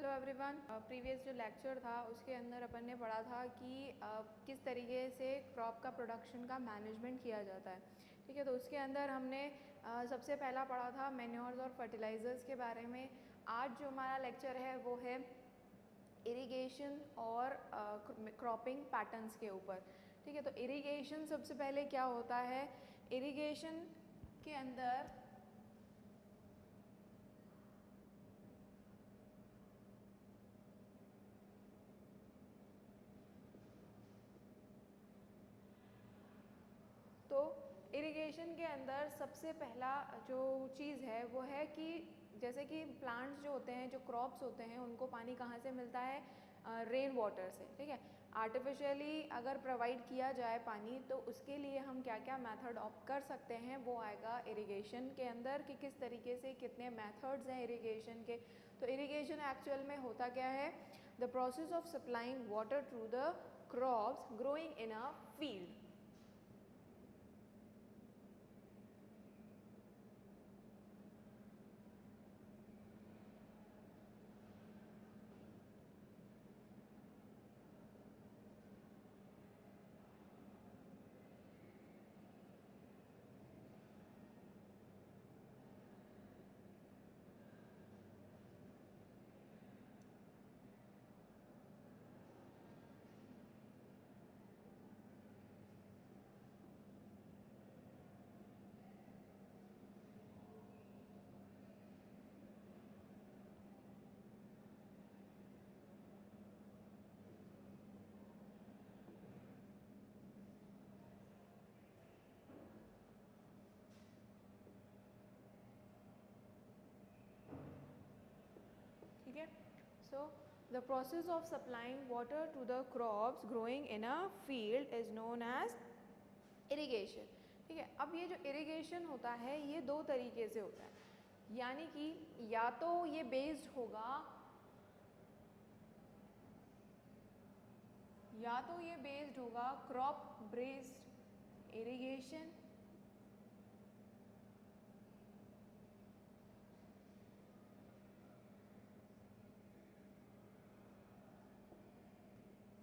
Hello everyone. Previous जो lecture था उसके अंदर अपन ने पढ़ा था कि किस तरीके से क्रॉप का प्रोडक्शन का मैनेजमेंट किया जाता है। ठीक है, तो उसके अंदर हमने सबसे पहला पढ़ा था मैन्योर्स और फर्टिलाइज़र्स के बारे में। आज जो हमारा लेक्चर है वो है इरिगेशन और क्रॉपिंग पैटर्न्स के ऊपर। ठीक है, तो इरिगेशन सबसे पहले क्या होता है। इरिगेशन के अंदर तो इरिगेशन के अंदर सबसे पहला जो चीज़ है वो है कि जैसे कि प्लांट्स जो होते हैं, जो क्रॉप्स होते हैं, उनको पानी कहाँ से मिलता है, रेन वाटर से। ठीक है, आर्टिफिशियली अगर प्रोवाइड किया जाए पानी तो उसके लिए हम क्या क्या मेथड ऑप्ट कर सकते हैं वो आएगा इरिगेशन के अंदर कि किस तरीके से कितने मेथड्स हैं इरिगेशन के। तो इरिगेशन एक्चुअल में होता क्या है, the process of supplying water to the crops growing in a field. ठीक है, so the process of supplying water to the crops growing in a field is known as irrigation. ठीक है, अब ये जो इरिगेशन होता है ये दो तरीके से होता है, यानी कि या तो ये बेस्ड होगा क्रॉप बेस्ड इरिगेशन,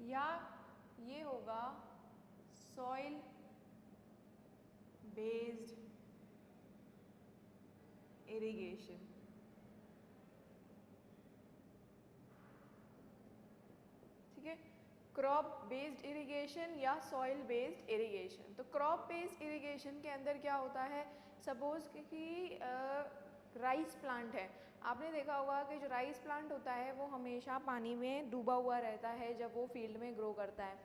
या ये होगा सॉइल बेस्ड इरिगेशन। ठीक है, क्रॉप बेस्ड इरिगेशन या सॉइल बेस्ड इरिगेशन। तो क्रॉप बेस्ड इरिगेशन के अंदर क्या होता है, सपोज कि राइस प्लांट है। आपने देखा होगा कि जो राइस प्लांट होता है वो हमेशा पानी में डूबा हुआ रहता है जब वो फील्ड में ग्रो करता है।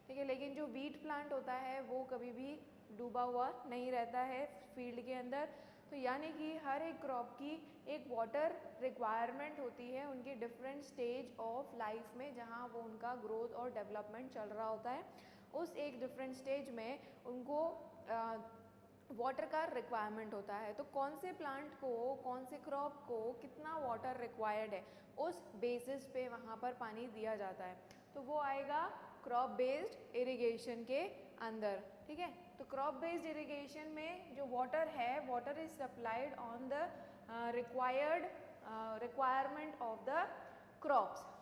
ठीक है, लेकिन जो वीट प्लांट होता है वो कभी भी डूबा हुआ नहीं रहता है फील्ड के अंदर। तो यानी कि हर एक क्रॉप की एक वाटर रिक्वायरमेंट होती है उनकी डिफरेंट स्टेज ऑफ लाइफ में, जहाँ वो उनका ग्रोथ और डेवलपमेंट चल रहा होता है। उस एक डिफरेंट स्टेज में उनको वाटर का रिक्वायरमेंट होता है। तो कौन से प्लांट को, कौन से क्रॉप को कितना वाटर रिक्वायर्ड है उस बेसिस पे वहाँ पर पानी दिया जाता है, तो वो आएगा क्रॉप बेस्ड इरिगेशन के अंदर। ठीक है, तो क्रॉप बेस्ड इरिगेशन में जो वाटर है, water is supplied on the requirement of the crops.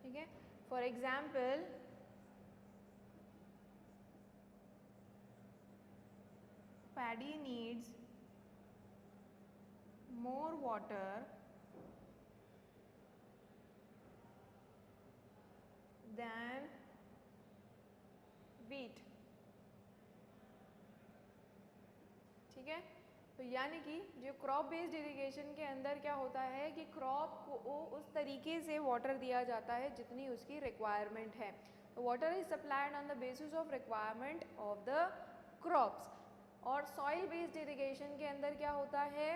ठीक है, for example paddy needs more water than wheat। ठीक है, तो यानी कि जो क्रॉप बेस्ड इरिगेशन के अंदर क्या होता है कि क्रॉप को उस तरीके से वाटर दिया जाता है जितनी उसकी रिक्वायरमेंट है। तो water is supplied on the basis of requirement of the crops. और सॉइल बेस्ड इरिगेशन के अंदर क्या होता है,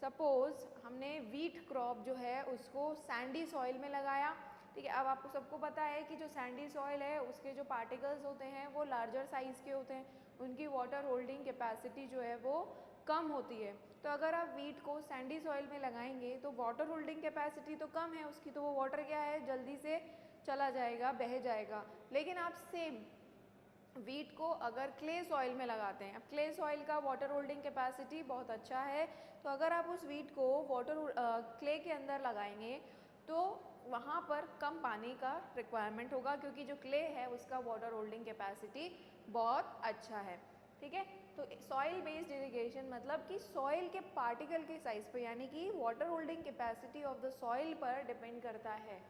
सपोज हमने वीट क्रॉप जो है उसको सैंडी सॉइल में लगाया, ठीक है। अब आपको सबको पता है कि जो सैंडी सॉइल है उसके जो पार्टिकल्स होते हैं वो लार्जर साइज़ के होते हैं, उनकी वाटर होल्डिंग कैपेसिटी जो है वो कम होती है। तो अगर आप वीट को सैंडी सॉइल में लगाएंगे तो वाटर होल्डिंग कैपेसिटी तो कम है उसकी, तो वो वाटर क्या है जल्दी से चला जाएगा, बह जाएगा। लेकिन आप सेम वीट को अगर क्ले सॉइल में लगाते हैं, अब क्ले सॉइल का वाटर होल्डिंग कैपेसिटी बहुत अच्छा है, तो अगर आप उस वीट को क्ले के अंदर लगाएंगे तो वहाँ पर कम पानी का रिक्वायरमेंट होगा, क्योंकि जो क्ले है उसका वाटर होल्डिंग कैपेसिटी बहुत अच्छा है, ठीक है। तो सॉइल बेस्ड इरिगेशन मतलब कि सॉइल के पार्टिकल के साइज पर, यानी कि water holding capacity of the soil पर डिपेंड करता है।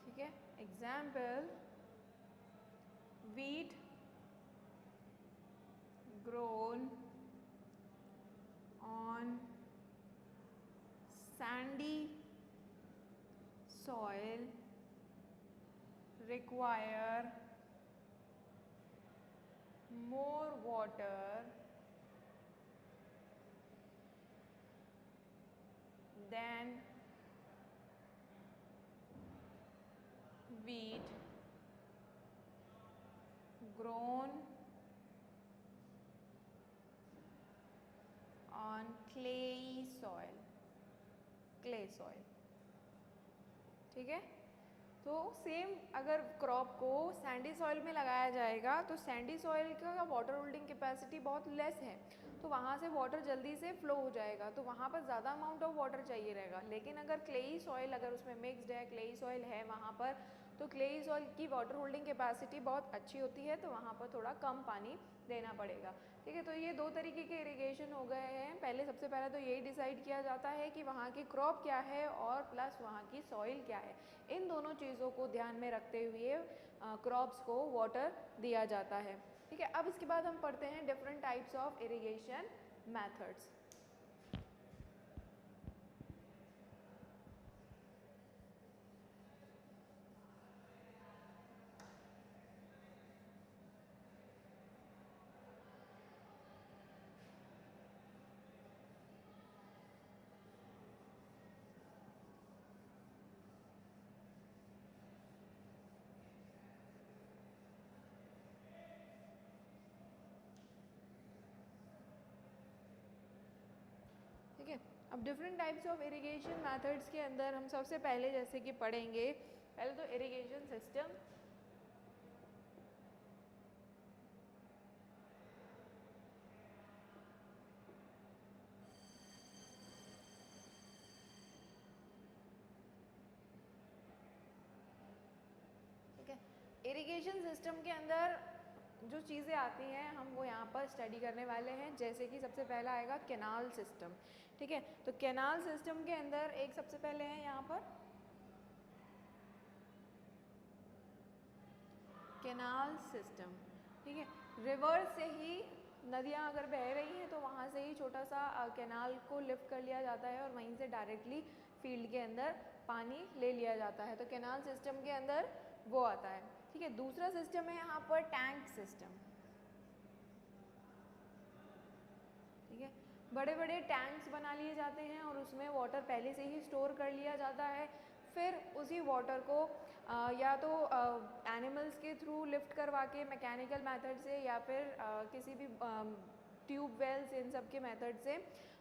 ठीक है, example wheat grown on sandy soil require more water than wheat grown on clayey soil, clay soil, ठीक है। तो सेम अगर क्रॉप को सैंडी सॉइल में लगाया जाएगा तो सैंडी सॉइल का वाटर होल्डिंग कैपेसिटी बहुत लेस है, तो वहाँ से वाटर जल्दी से फ्लो हो जाएगा, तो वहाँ पर ज़्यादा अमाउंट ऑफ वाटर चाहिए रहेगा। लेकिन अगर क्लेई सॉइल, अगर उसमें मिक्स्ड है, क्लेई सॉइल है वहाँ पर, तो क्लेई सॉइल की वाटर होल्डिंग कैपेसिटी बहुत अच्छी होती है, तो वहाँ पर थोड़ा कम पानी देना पड़ेगा, ठीक है। तो ये दो तरीके के इरिगेशन हो गए हैं। पहले सबसे पहले तो यही डिसाइड किया जाता है कि वहाँ की क्रॉप क्या है और प्लस वहाँ की सॉइल क्या है। इन दोनों चीज़ों को ध्यान में रखते हुए क्रॉप्स को वाटर दिया जाता है, ठीक है। अब इसके बाद हम पढ़ते हैं different types of irrigation methods. ठीक है, अब different types of irrigation methods के अंदर हम सबसे पहले जैसे कि पढ़ेंगे, पहले तो इरिगेशन सिस्टम। ठीक है, इरिगेशन सिस्टम के अंदर जो चीज़ें आती हैं हम वो यहाँ पर स्टडी करने वाले हैं। जैसे कि सबसे पहला आएगा कैनाल सिस्टम, ठीक है। तो कैनाल सिस्टम के अंदर एक सबसे पहले है यहाँ पर कैनाल सिस्टम, ठीक है। रिवर से ही नदियाँ अगर बह रही हैं तो वहाँ से ही छोटा सा कैनाल को लिफ्ट कर लिया जाता है और वहीं से डायरेक्टली फील्ड के अंदर पानी ले लिया जाता है, तो कैनाल सिस्टम के अंदर वो आता है, ठीक है। दूसरा सिस्टम है यहाँ पर टैंक सिस्टम, ठीक है। बड़े बड़े टैंक्स बना लिए जाते हैं और उसमें वाटर पहले से ही स्टोर कर लिया जाता है, फिर उसी वाटर को या तो एनिमल्स के थ्रू लिफ्ट करवा के मैकेनिकल मेथड से या फिर किसी भी ट्यूब वेल्स इन सब के मेथड से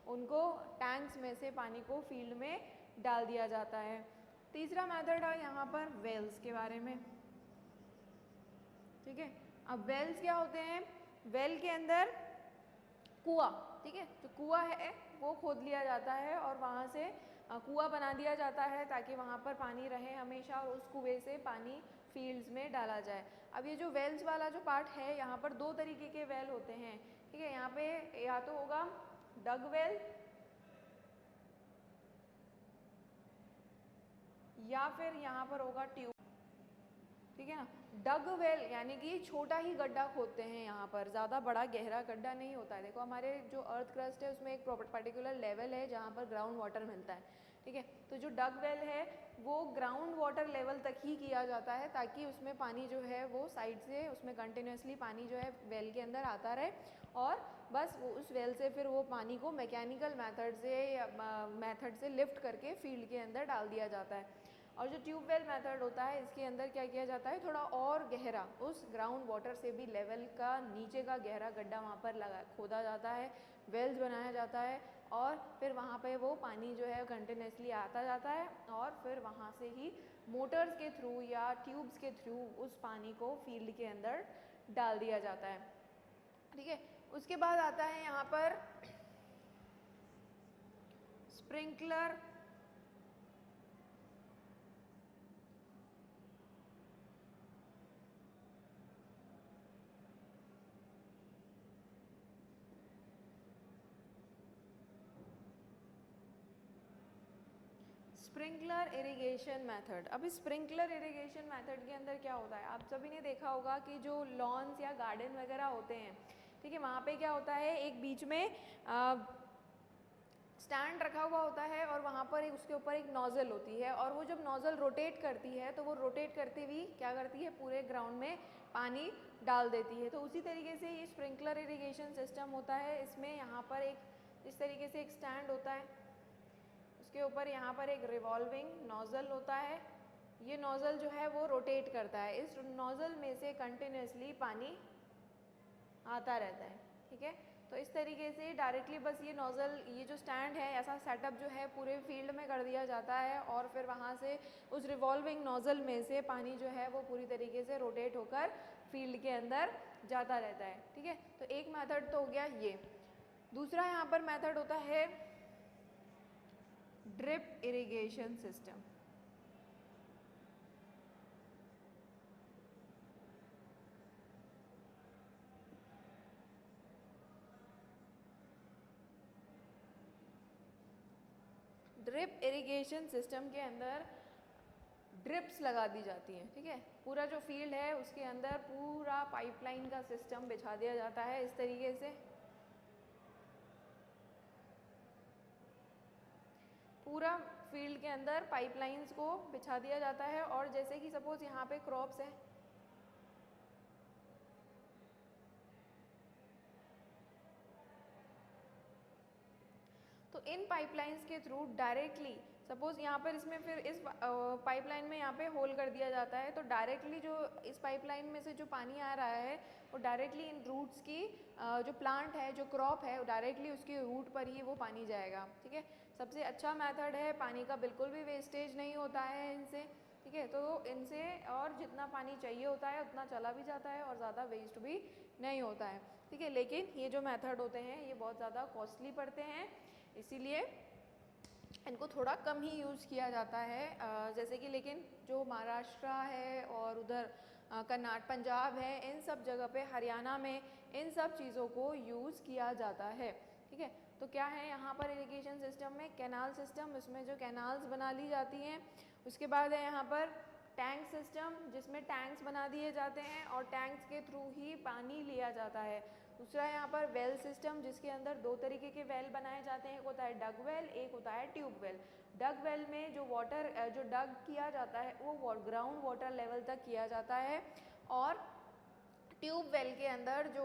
उनको टैंक्स में से पानी को फील्ड में डाल दिया जाता है। तीसरा मेथड है यहाँ पर वेल्स के बारे में, ठीक है। अब वेल्स क्या होते हैं, वेल के अंदर कुआं, ठीक है, जो कुआं है वो खोद लिया जाता है और वहाँ से कुआं बना दिया जाता है ताकि वहाँ पर पानी रहे हमेशा और उस कुएं से पानी फील्ड्स में डाला जाए। अब ये जो वेल्स वाला जो पार्ट है यहाँ पर दो तरीके के वेल होते हैं, ठीक है। यहाँ पे या तो होगा डग वेल या फिर यहाँ पर होगा ट्यूब, ठीक है ना। डग वेल यानी कि छोटा ही गड्ढा खोदते हैं यहाँ पर, ज़्यादा बड़ा गहरा गड्ढा नहीं होता है। देखो हमारे जो अर्थ क्रस्ट है उसमें एक पर्टिकुलर लेवल है जहाँ पर ग्राउंड वाटर मिलता है, ठीक है। तो जो डग वेल है वो ग्राउंड वाटर लेवल तक ही किया जाता है ताकि उसमें पानी जो है वो साइड से उसमें कंटिन्यूसली पानी जो है वेल के अंदर आता रहे और बस वो उस वेल से फिर वो पानी को मैकेनिकल मेथड से लिफ्ट करके फील्ड के अंदर डाल दिया जाता है। और जो ट्यूबवेल मेथड होता है इसके अंदर क्या किया जाता है, थोड़ा और गहरा उस ग्राउंड वाटर से भी लेवल का नीचे का गहरा गड्ढा वहाँ पर खोदा जाता है, वेल्स बनाया जाता है और फिर वहाँ पे वो पानी जो है कंटिन्यूसली आता जाता है और फिर वहाँ से ही मोटर्स के थ्रू या ट्यूब्स के थ्रू उस पानी को फील्ड के अंदर डाल दिया जाता है, ठीक है। उसके बाद आता है यहाँ पर स्प्रिंकलर स्प्रिंकलर इरिगेशन मेथड। अब इस स्प्रिंकलर इरिगेशन मेथड के अंदर क्या होता है, आप सभी ने देखा होगा कि जो लॉन्स या गार्डन वगैरह होते हैं, ठीक है, वहाँ पे क्या होता है एक बीच में स्टैंड रखा हुआ होता है और वहाँ पर उसके ऊपर एक नोज़ल होती है और वो जब नोज़ल रोटेट करती है तो वो रोटेट करती हुई क्या करती है, पूरे ग्राउंड में पानी डाल देती है। तो उसी तरीके से ये स्प्रिंकलर इरिगेशन सिस्टम होता है। इसमें यहाँ पर एक इस तरीके से एक स्टैंड होता है, उसके ऊपर यहाँ पर एक रिवॉल्विंग नोज़ल होता है, ये नोज़ल जो है वो रोटेट करता है, इस नोज़ल में से कंटिन्यूसली पानी आता रहता है, ठीक है। तो इस तरीके से डायरेक्टली बस ये नोज़ल, ये जो स्टैंड है ऐसा सेटअप जो है पूरे फील्ड में कर दिया जाता है और फिर वहाँ से उस रिवॉल्विंग नोज़ल में से पानी जो है वो पूरी तरीके से रोटेट होकर फील्ड के अंदर जाता रहता है, ठीक है। तो एक मेथड तो हो गया ये। दूसरा यहाँ पर मेथड होता है drip irrigation system. Drip irrigation system के अंदर ड्रिप्स लगा दी जाती हैं, ठीक है। पूरा जो फील्ड है उसके अंदर पूरा पाइपलाइन का सिस्टम बिछा दिया जाता है इस तरीके से, पूरा फील्ड के अंदर पाइपलाइंस को बिछा दिया जाता है और जैसे कि सपोज यहाँ पे क्रॉप्स है, तो इन पाइपलाइंस के थ्रू डायरेक्टली सपोज यहाँ पर इसमें फिर इस पाइपलाइन में यहाँ पे होल कर दिया जाता है, तो डायरेक्टली जो इस पाइपलाइन में से जो पानी आ रहा है वो डायरेक्टली इन रूट्स की जो प्लांट है, जो क्रॉप है, वो डायरेक्टली उसके रूट पर ही वो पानी जाएगा, ठीक है। सबसे अच्छा मेथड है, पानी का बिल्कुल भी वेस्टेज नहीं होता है इनसे, ठीक है। तो इनसे और जितना पानी चाहिए होता है उतना चला भी जाता है और ज़्यादा वेस्ट भी नहीं होता है, ठीक है। लेकिन ये जो मेथड होते हैं ये बहुत ज़्यादा कॉस्टली पड़ते हैं, इसीलिए इनको थोड़ा कम ही यूज़ किया जाता है। जैसे कि लेकिन जो महाराष्ट्र है और उधर कर्नाटक, पंजाब है, इन सब जगह पे, हरियाणा में इन सब चीज़ों को यूज़ किया जाता है, ठीक है। तो क्या है यहाँ पर इरिगेशन सिस्टम में कैनाल सिस्टम, इसमें जो कैनाल्स बना ली जाती हैं। उसके बाद है यहाँ पर टैंक सिस्टम, जिसमें टैंक्स बना दिए जाते हैं और टैंक्स के थ्रू ही पानी लिया जाता है। दूसरा यहाँ पर वेल सिस्टम, जिसके अंदर दो तरीके के वेल बनाए जाते हैं, एक होता है डग वेल, एक होता है ट्यूब वेल। डग वेल में जो वाटर जो डग किया जाता है वो ग्राउंड वाटर लेवल तक किया जाता है और ट्यूब वेल के अंदर जो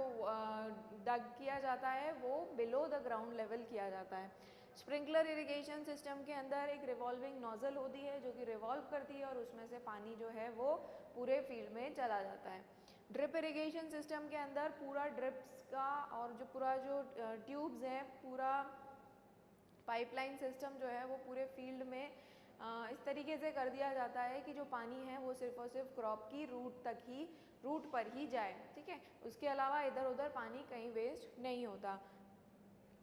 डग किया जाता है वो बिलो द ग्राउंड लेवल किया जाता है। स्प्रिंकलर इरिगेशन सिस्टम के अंदर एक रिवॉल्विंग नोज़ल होती है जो कि रिवॉल्व करती है और उसमें से पानी जो है वो पूरे फील्ड में चला जाता है। ड्रिप इरिगेशन सिस्टम के अंदर पूरा ड्रिप्स का और जो पूरा जो ट्यूब्स हैं, पूरा पाइपलाइन सिस्टम जो है वो पूरे फील्ड में इस तरीके से कर दिया जाता है कि जो पानी है वो सिर्फ और सिर्फ क्रॉप की रूट पर ही जाए, ठीक है। उसके अलावा इधर उधर पानी कहीं वेस्ट नहीं होता।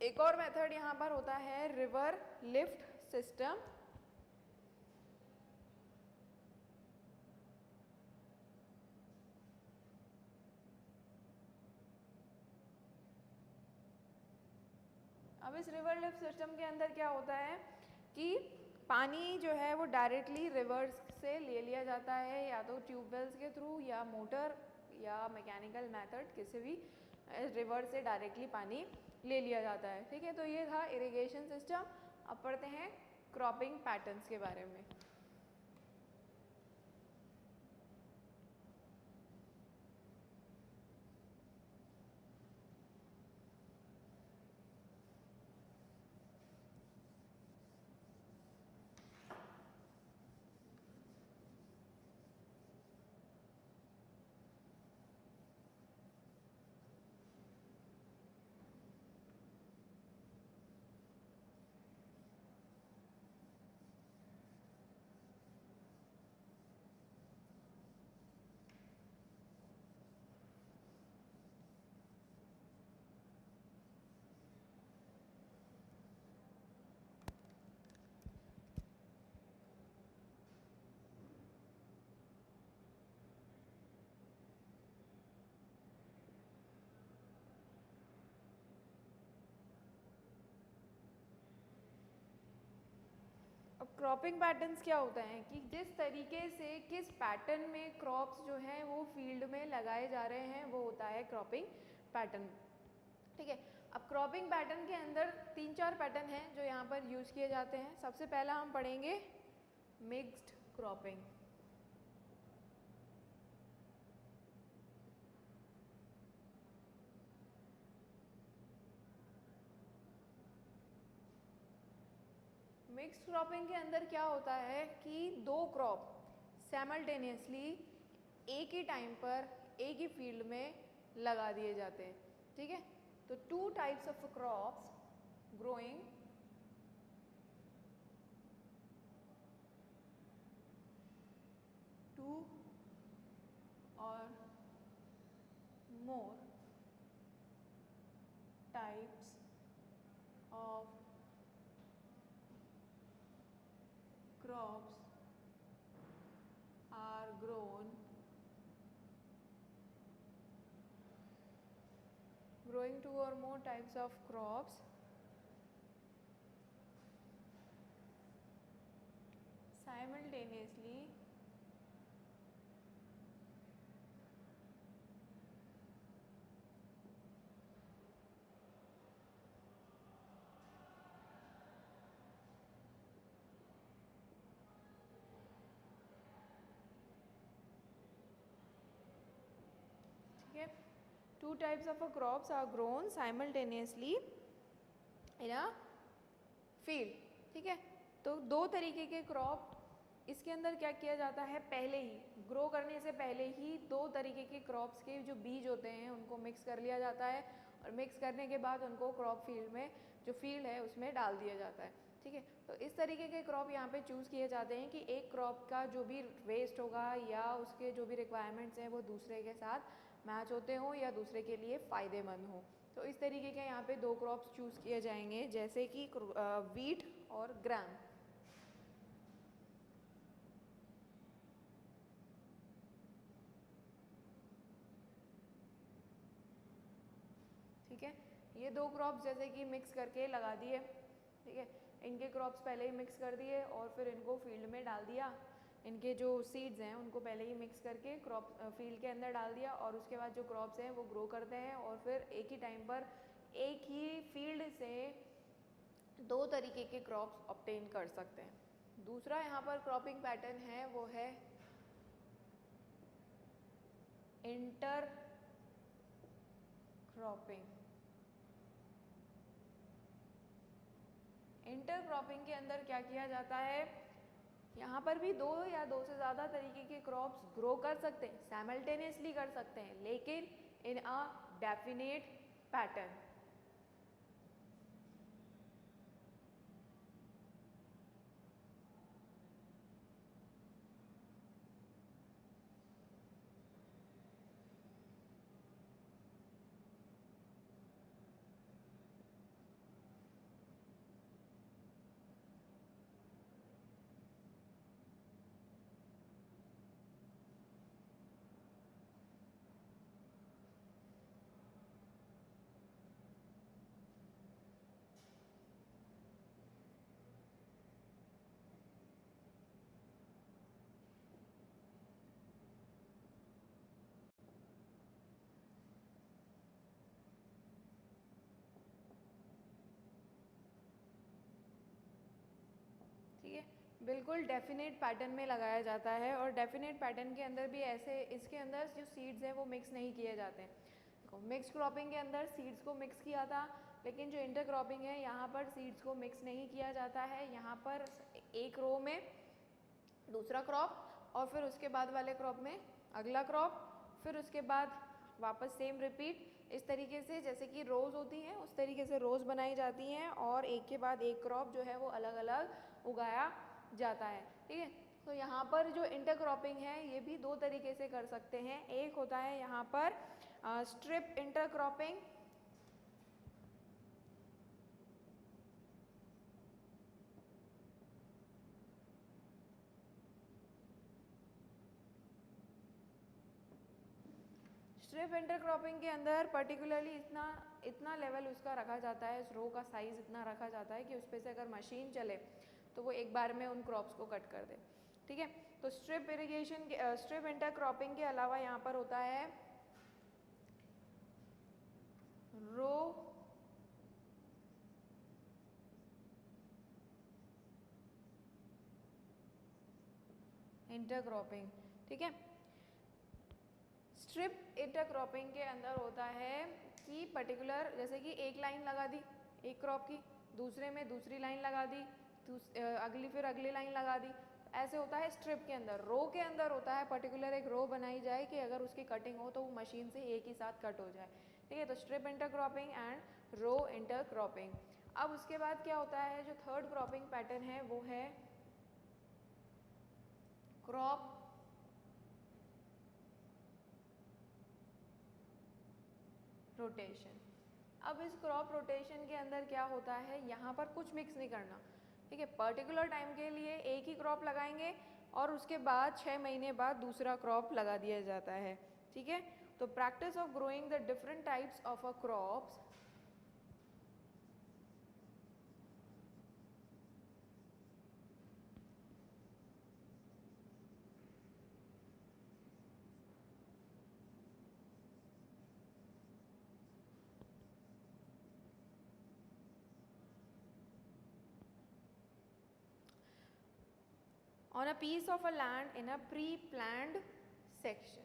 एक और मेथड यहाँ पर होता है रिवर लिफ्ट सिस्टम। अब इस रिवर लिफ्ट सिस्टम के अंदर क्या होता है कि पानी जो है वो डायरेक्टली रिवर्स से ले लिया जाता है, या तो ट्यूबवेल्स के थ्रू या मोटर या मैकेनिकल मेथड, किसी भी रिवर से डायरेक्टली पानी ले लिया जाता है। ठीक है, तो ये था इरिगेशन सिस्टम। अब पढ़ते हैं क्रॉपिंग पैटर्न्स के बारे में। अब क्रॉपिंग पैटर्न्स क्या होता है कि जिस तरीके से किस पैटर्न में क्रॉप्स जो हैं वो फील्ड में लगाए जा रहे हैं वो होता है क्रॉपिंग पैटर्न। ठीक है, अब क्रॉपिंग पैटर्न के अंदर 3-4 पैटर्न हैं जो यहाँ पर यूज़ किए जाते हैं। सबसे पहला हम पढ़ेंगे मिक्स्ड क्रॉपिंग। मिक्स्ड क्रॉपिंग के अंदर क्या होता है कि दो क्रॉप साइमल्टेनियसली एक ही टाइम पर एक ही फील्ड में लगा दिए जाते हैं। ठीक है, तो 2 types of crops growing two और more types of crops are growing 2 or more types of crops simultaneously ठीक है, 2 types of crops are grown simultaneously in a field। ठीक है, तो 2 तरीके के क्रॉप इसके अंदर क्या किया जाता है, पहले ही ग्रो करने से पहले ही 2 तरीके के क्रॉप्स के जो बीज होते हैं उनको मिक्स कर लिया जाता है, और मिक्स करने के बाद उनको क्रॉप फील्ड में जो फील्ड है उसमें डाल दिया जाता है। ठीक है, तो इस तरीके के क्रॉप यहाँ पे चूज़ किए जाते हैं कि एक क्रॉप का जो भी वेस्ट होगा या उसके जो भी रिक्वायरमेंट्स हैं वो दूसरे के साथ मैच होते हों या दूसरे के लिए फ़ायदेमंद हों। तो इस तरीके के यहाँ पे 2 क्रॉप्स चूज़ किए जाएंगे, जैसे कि वीट और ग्राम। ठीक है, ये 2 क्रॉप्स जैसे कि मिक्स करके लगा दिए। ठीक है, इनके क्रॉप्स पहले ही मिक्स कर दिए और फिर इनको फील्ड में डाल दिया। इनके जो सीड्स हैं उनको पहले ही मिक्स करके क्रॉप फील्ड के अंदर डाल दिया, और उसके बाद जो क्रॉप्स हैं वो ग्रो करते हैं, और फिर एक ही टाइम पर एक ही फील्ड से 2 तरीके के क्रॉप्स ऑब्टेन कर सकते हैं। दूसरा यहाँ पर क्रॉपिंग पैटर्न है वो है इंटर क्रॉपिंग। इंटर क्रॉपिंग के अंदर क्या किया जाता है, यहाँ पर भी 2 या 2 से ज़्यादा तरीके के क्रॉप्स ग्रो कर सकते हैं, साइमल्टेनियसली कर सकते हैं, लेकिन इन अ डेफिनेट पैटर्न। बिल्कुल डेफिनेट पैटर्न में लगाया जाता है, और डेफिनेट पैटर्न के अंदर भी ऐसे इसके अंदर जो सीड्स हैं वो मिक्स नहीं किए जाते हैं। देखो मिक्स क्रॉपिंग के अंदर सीड्स को मिक्स किया था, लेकिन जो इंटर क्रॉपिंग है यहाँ पर सीड्स को मिक्स नहीं किया जाता है। यहाँ पर एक रो में दूसरा क्रॉप और फिर उसके बाद वाले क्रॉप में अगला क्रॉप, फिर उसके बाद वापस सेम रिपीट, इस तरीके से जैसे कि रोज़ होती हैं उस तरीके से रोज़ बनाई जाती हैं, और एक के बाद एक क्रॉप जो है वो अलग अलग उगाया जाता है। ठीक है, तो यहाँ पर जो इंटरक्रॉपिंग है ये भी दो तरीके से कर सकते हैं। एक होता है यहाँ पर स्ट्रिप इंटरक्रॉपिंग, स्ट्रिप इंटरक्रॉपिंग के अंदर पर्टिकुलरली इतना लेवल उसका रखा जाता है, इस रो का साइज़ इतना रखा जाता है कि उस पर से अगर मशीन चले तो वो एक बार में उन क्रॉप्स को कट कर दे। ठीक है, तो स्ट्रिप इरिगेशन के स्ट्रिप इंटरक्रॉपिंग के अलावा यहाँ पर होता है रो इंटरक्रॉपिंग। ठीक है, स्ट्रिप इंटरक्रॉपिंग के अंदर होता है कि पर्टिकुलर जैसे कि एक लाइन लगा दी एक क्रॉप की, दूसरे में दूसरी लाइन लगा दी, अगली फिर अगली लाइन लगा दी, ऐसे होता है स्ट्रिप के अंदर। रो के अंदर होता है पर्टिकुलर एक रो बनाई जाए कि अगर उसकी कटिंग हो तो वो मशीन से एक ही साथ कट हो जाए। ठीक है, तो strip intercropping and row intercropping. अब उसके बाद क्या होता है, जो थर्ड क्रॉपिंग पैटर्न है वो है क्रॉप रोटेशन। अब इस क्रॉप रोटेशन के अंदर क्या होता है, यहाँ पर कुछ मिक्स नहीं करना। ठीक है, पर्टिकुलर टाइम के लिए एक ही क्रॉप लगाएंगे और उसके बाद 6 महीने बाद दूसरा क्रॉप लगा दिया जाता है। ठीक है, तो practice of growing the different types of a crops on a piece of a land in a pre-planned section.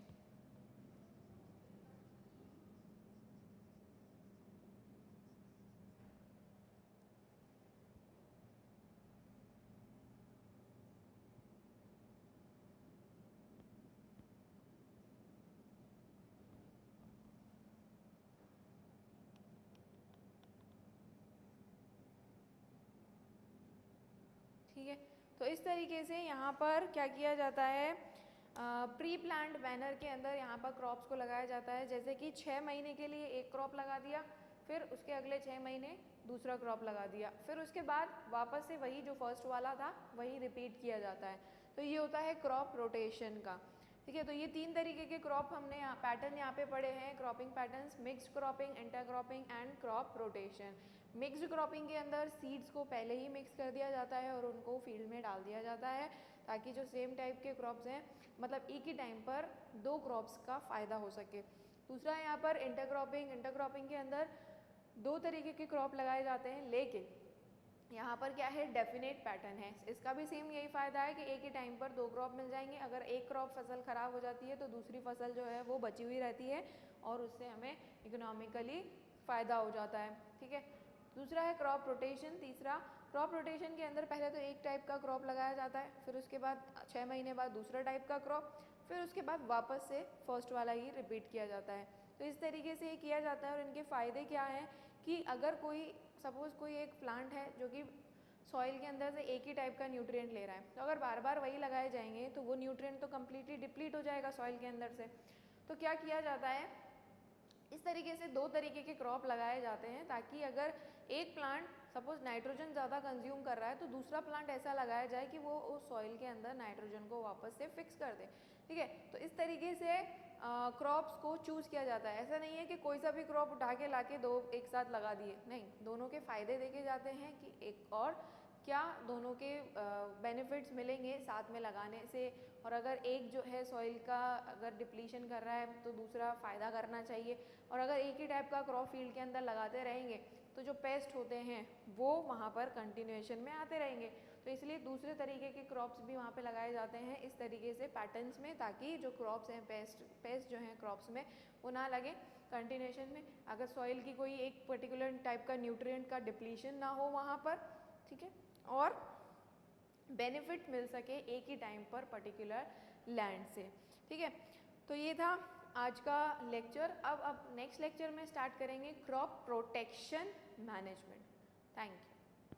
ठीक है, तो इस तरीके से यहाँ पर क्या किया जाता है, प्री प्लान्ड मैनर के अंदर यहाँ पर क्रॉप्स को लगाया जाता है। जैसे कि 6 महीने के लिए एक क्रॉप लगा दिया, फिर उसके अगले 6 महीने दूसरा क्रॉप लगा दिया, फिर उसके बाद वापस से वही जो फर्स्ट वाला था वही रिपीट किया जाता है। तो ये होता है क्रॉप रोटेशन का। ठीक है, तो ये 3 तरीके के क्रॉप हमने पैटर्न यहाँ पे पढ़े हैं, cropping patterns, mixed cropping, intercropping and crop rotation. Mixed cropping के अंदर सीड्स को पहले ही मिक्स कर दिया जाता है और उनको फील्ड में डाल दिया जाता है, ताकि जो सेम टाइप के क्रॉप्स हैं मतलब एक ही टाइम पर 2 क्रॉप्स का फ़ायदा हो सके। दूसरा यहाँ पर इंटरक्रॉपिंग। इंटरक्रॉपिंग के अंदर 2 तरीके के क्रॉप लगाए जाते हैं, लेकिन यहाँ पर क्या है, डेफिनेट पैटर्न है। इसका भी सेम यही फ़ायदा है कि एक ही टाइम पर 2 क्रॉप मिल जाएंगे। अगर एक क्रॉप फसल ख़राब हो जाती है तो दूसरी फसल जो है वो बची हुई रहती है और उससे हमें इकोनॉमिकली फ़ायदा हो जाता है। ठीक है, दूसरा है क्रॉप रोटेशन। तीसरा, क्रॉप रोटेशन के अंदर पहले तो एक टाइप का क्रॉप लगाया जाता है, फिर उसके बाद 6 महीने बाद दूसरा टाइप का क्रॉप, फिर उसके बाद वापस से फर्स्ट वाला ही रिपीट किया जाता है। तो इस तरीके से ये किया जाता है। और इनके फ़ायदे क्या हैं कि अगर कोई सपोज़ कोई एक प्लांट है जो कि सॉइल के अंदर से एक ही टाइप का न्यूट्रिएंट ले रहा है, तो अगर बार बार वही लगाए जाएंगे तो वो न्यूट्रिएंट तो कम्प्लीटली डिप्लीट हो जाएगा सॉइल के अंदर से। तो क्या किया जाता है, इस तरीके से 2 तरीके के क्रॉप लगाए जाते हैं, ताकि अगर एक प्लांट सपोज नाइट्रोजन ज़्यादा कंज्यूम कर रहा है तो दूसरा प्लांट ऐसा लगाया जाए कि वो उस सॉइल के अंदर नाइट्रोजन को वापस से फिक्स कर दे। ठीक है, तो इस तरीके से क्रॉप्स को चूज़ किया जाता है। ऐसा नहीं है कि कोई सा भी क्रॉप उठा के ला के 2 एक साथ लगा दिए, नहीं, दोनों के फ़ायदे देखे जाते हैं कि एक और क्या दोनों के बेनिफिट्स मिलेंगे साथ में लगाने से, और अगर एक जो है सॉइल का अगर डिप्लीशन कर रहा है तो दूसरा फ़ायदा करना चाहिए, और अगर एक ही टाइप का क्रॉप फील्ड के अंदर लगाते रहेंगे तो जो पेस्ट होते हैं वो वहाँ पर कंटिन्यूएशन में आते रहेंगे। तो इसलिए दूसरे तरीके के क्रॉप्स भी वहाँ पे लगाए जाते हैं इस तरीके से पैटर्न्स में, ताकि जो क्रॉप्स हैं पेस्ट जो हैं क्रॉप्स में वो ना लगे कंटिन्यूएशन में। अगर सॉइल की कोई एक पर्टिकुलर टाइप का न्यूट्रिएंट का डिप्लीशन ना हो वहाँ पर, ठीक है, और बेनिफिट मिल सके एक ही टाइम पर पर्टिकुलर लैंड से, ठीक है। तो ये था आज का लेक्चर। अब नेक्स्ट लेक्चर में स्टार्ट करेंगे crop protection management. Thank you.